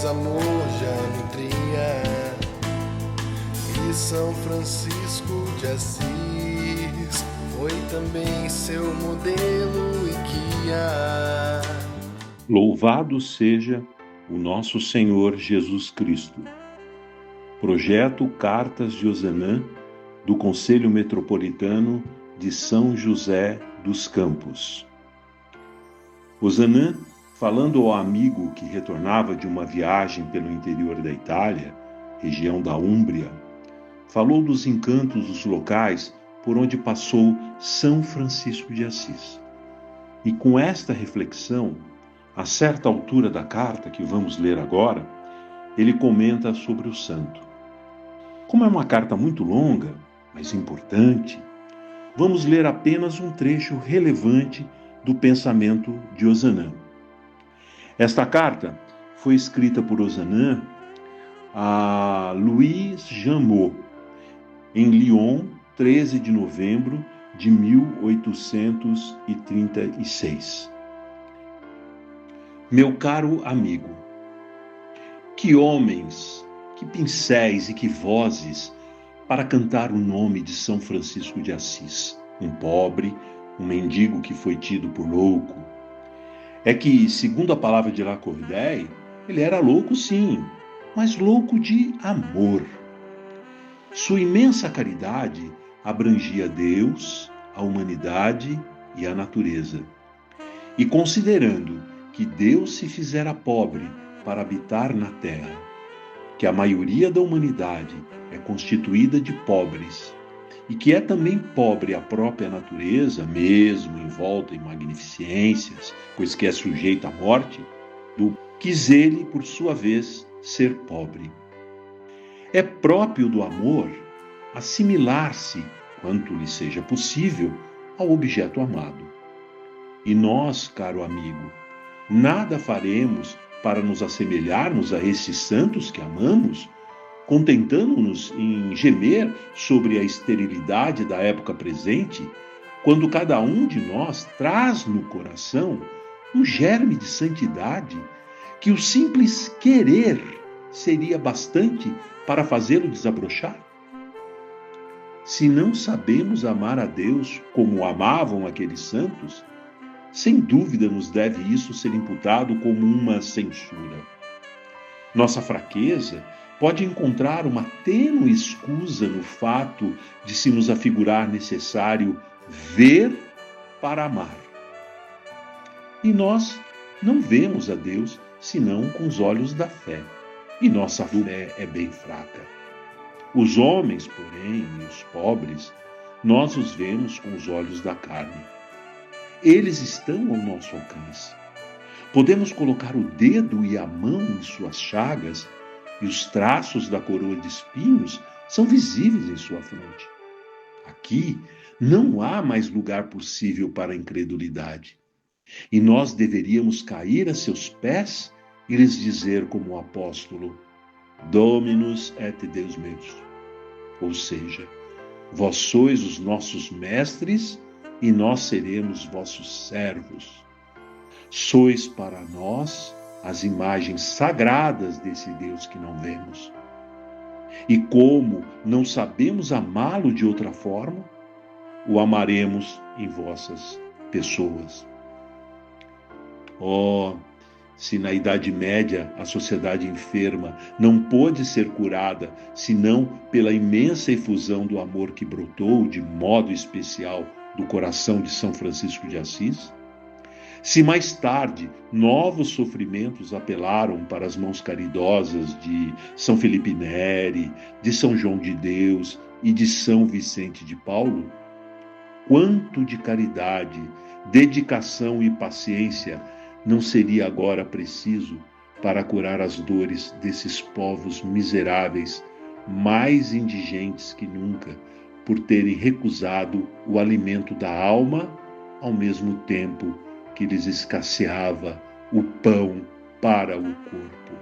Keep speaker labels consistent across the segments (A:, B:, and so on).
A: amor já nutria. E São Francisco de Assis foi também seu modelo e guia.
B: Louvado seja o nosso Senhor Jesus Cristo. Projeto Cartas de Ozanam, do Conselho Metropolitano de São José dos Campos. Ozanam, falando ao amigo que retornava de uma viagem pelo interior da Itália, região da Úmbria, falou dos encantos dos locais por onde passou São Francisco de Assis. E com esta reflexão, a certa altura da carta que vamos ler agora, ele comenta sobre o santo. Como é uma carta muito longa, mas importante, vamos ler apenas um trecho relevante do pensamento de Ozanam. Esta carta foi escrita por Ozanam a Louis Jameau, em Lyon, 13 de novembro de 1836. Meu caro amigo, que homens, que pincéis e que vozes para cantar o nome de São Francisco de Assis, um pobre, um mendigo que foi tido por louco. É que, segundo a palavra de Lacordaire, ele era louco sim, mas louco de amor. Sua imensa caridade abrangia Deus, a humanidade e a natureza. E considerando que Deus se fizera pobre para habitar na terra, que a maioria da humanidade é constituída de pobres, e que é também pobre a própria natureza, mesmo envolta em magnificências, pois que é sujeita à morte, quis ele, por sua vez, ser pobre. É próprio do amor assimilar-se, quanto lhe seja possível, ao objeto amado. E nós, caro amigo, nada faremos para nos assemelharmos a esses santos que amamos, contentando-nos em gemer sobre a esterilidade da época presente, quando cada um de nós traz no coração um germe de santidade que o simples querer seria bastante para fazê-lo desabrochar? Se não sabemos amar a Deus como amavam aqueles santos, sem dúvida nos deve isso ser imputado como uma censura. Nossa fraqueza pode encontrar uma tênue escusa no fato de se nos afigurar necessário ver para amar. E nós não vemos a Deus senão com os olhos da fé, e nossa fé é bem fraca. Os homens, porém, e os pobres, nós os vemos com os olhos da carne. Eles estão ao nosso alcance. Podemos colocar o dedo e a mão em suas chagas, e os traços da coroa de espinhos são visíveis em sua fronte. Aqui não há mais lugar possível para a incredulidade. E nós deveríamos cair a seus pés e lhes dizer como o apóstolo: Dominus et Deus meus. Ou seja, vós sois os nossos mestres e nós seremos vossos servos. Sois para nós as imagens sagradas desse Deus que não vemos. E como não sabemos amá-lo de outra forma, o amaremos em vossas pessoas. Se na Idade Média a sociedade enferma não pôde ser curada senão pela imensa efusão do amor que brotou de modo especial do coração de São Francisco de Assis, se mais tarde novos sofrimentos apelaram para as mãos caridosas de São Felipe Neri, de São João de Deus e de São Vicente de Paulo, quanto de caridade, dedicação e paciência não seria agora preciso para curar as dores desses povos miseráveis, mais indigentes que nunca, por terem recusado o alimento da alma, ao mesmo tempo que lhes escasseava o pão para o corpo.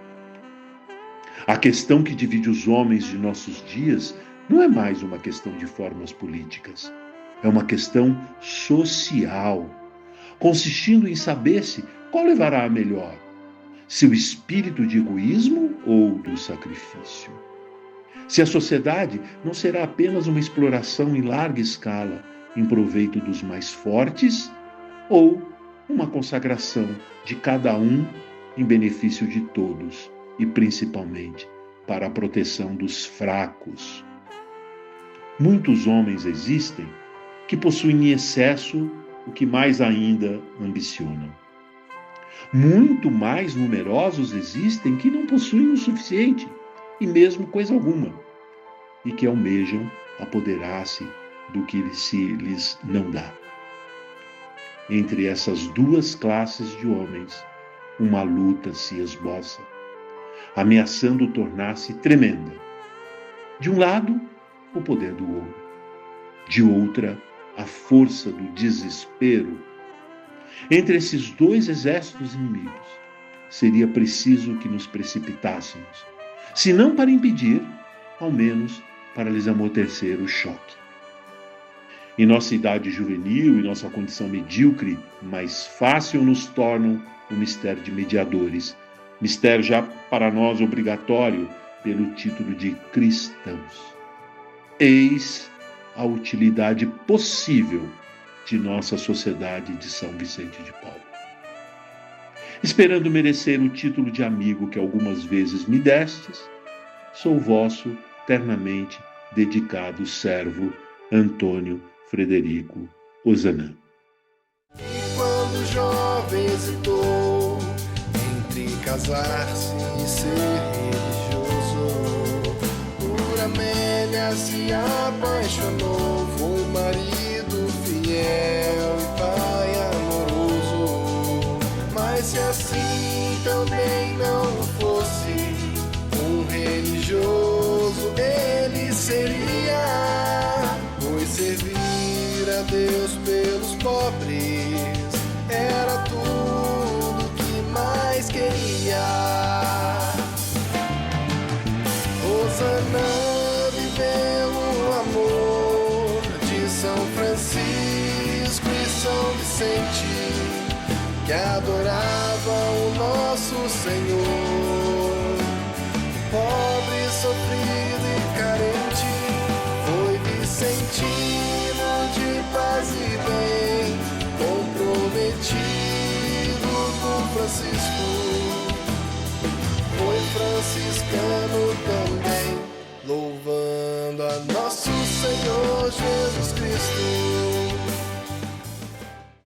B: A questão que divide os homens de nossos dias não é mais uma questão de formas políticas, é uma questão social, consistindo em saber-se qual levará a melhor, Seu espírito de egoísmo ou do sacrifício? Se a sociedade não será apenas uma exploração em larga escala em proveito dos mais fortes, ou uma consagração de cada um em benefício de todos e principalmente para a proteção dos fracos. Muitos homens existem que possuem em excesso o que mais ainda ambicionam. Muito mais numerosos existem que não possuem o suficiente e mesmo coisa alguma, e que almejam apoderar-se do que se lhes não dá. Entre essas duas classes de homens, uma luta se esboça, ameaçando tornar-se tremenda. De um lado, o poder do ouro. De outra, a força do desespero. Entre esses dois exércitos inimigos, seria preciso que nos precipitássemos, se não para impedir, ao menos para lhes amortecer o choque. Em nossa idade juvenil e nossa condição medíocre, mais fácil nos tornam o mistério de mediadores, mistério já para nós obrigatório pelo título de cristãos. Eis a utilidade possível de nossa sociedade de São Vicente de Paulo. Esperando merecer o título de amigo que algumas vezes me destes, sou vosso ternamente dedicado servo Antônio Frederico Ozanam.
A: E quando jovem hesitou entre casar-se e ser religioso, por Amélia se apaixonou, foi um marido fiel e pai amoroso. Mas se assim também não fosse um religioso, ele seria, pois servir a Deus pelos pobres era tudo que mais queria. Ozanam viveu o amor de São Francisco e São Vicente, que adoravam o nosso Senhor. Pobre, sofrido e carente, foi Vicentino de paz e bem, comprometido com Francisco. Foi franciscano também, louvando a nosso Senhor Jesus.